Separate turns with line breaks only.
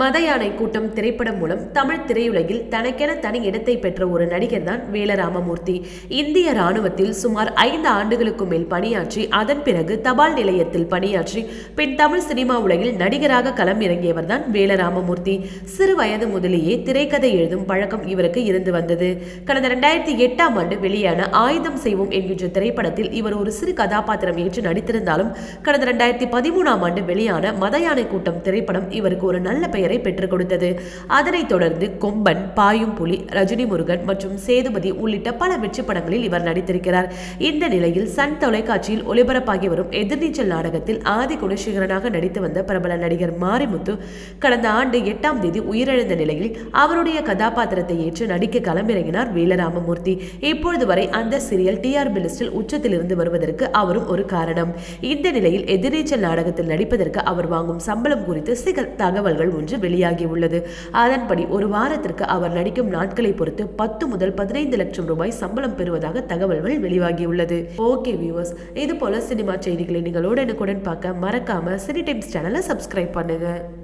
மத யானை கூட்டம் திரைப்படம் மூலம் தமிழ் திரையுலகில் தனக்கென தனி இடத்தை பெற்ற ஒரு நடிகர் தான் வேல ராமமூர்த்தி. இந்திய ராணுவத்தில் சுமார் 5 ஆண்டுகளுக்கு மேல் பணியாற்றி அதன் பிறகு தபால் நிலையத்தில் பணியாற்றி பின் தமிழ் சினிமா உலகில் நடிகராக களம் இறங்கியவர் தான் வேல ராமமூர்த்தி. சிறு வயது முதலேயே திரைக்கதை எழுதும் பழக்கம் இவருக்கு இருந்து வந்தது. கடந்த 2008ஆம் ஆண்டு வெளியான ஆயுதம் செய்வோம் என்கின்ற திரைப்படத்தில் இவர் ஒரு சிறு கதாபாத்திரம் ஏற்று நடித்திருந்தாலும் கடந்த 2013ஆம் ஆண்டு வெளியான மத யானை கூட்டம் திரைப்படம் இவருக்கு ஒரு நல்ல பெயரை பெற்றுக் கொடுத்தது. அதனைத் தொடர்ந்து கொம்பன், பாயும் புலி, ரஜினி முருகன் மற்றும் சேதுபதி உள்ளிட்ட பல வெற்றி படங்களில் இவர் நடித்திருக்கிறார். இந்த நிலையில் சன் தொலைக்காட்சியில் ஒளிபரப்பாகி வரும் எதிர்நீச்சல் நாடகத்தில் ஆதி குணசேகரனாக நடித்து வந்த பிரபல நடிகர் மாரிமுத்து கடந்த ஆண்டு 8ஆம் தேதி உயிரிழந்த நிலையில் அவருடைய கதாபாத்திரத்தை ஏற்று நடிக்க களமிறங்கினார் வேல ராமமூர்த்தி. இப்பொழுது வரை அந்த சீரியல் டிஆர்பி லிஸ்டில் உச்சத்தில் இருந்து வருவதற்கு அவரும் ஒரு காரணம். இந்த நிலையில் எதிர்நீச்சல் நாடகத்தில் நடிப்பதற்கு அவர் வாங்கும் சம்பளம் குறித்து சில தகவல்கள் ஒன்று வெளியாகியுள்ளது. அதன்படி ஒரு வாரத்திற்கு அவர் நடிக்கும் நாட்களை பொறுத்து 10 முதல் 15 லட்சம் ரூபாய் சம்பளம் பெறுவதாக தகவல்கள் வெளியாகியுள்ளது. ஓகே வியூவர்ஸ், இது போல சினிமா செய்திகளை நீங்களோட எனக்குடன் பார்க்க மறக்காம சினி டைம்ஸ் சேனலை சப்ஸ்கிரைப் பண்ணுங்க.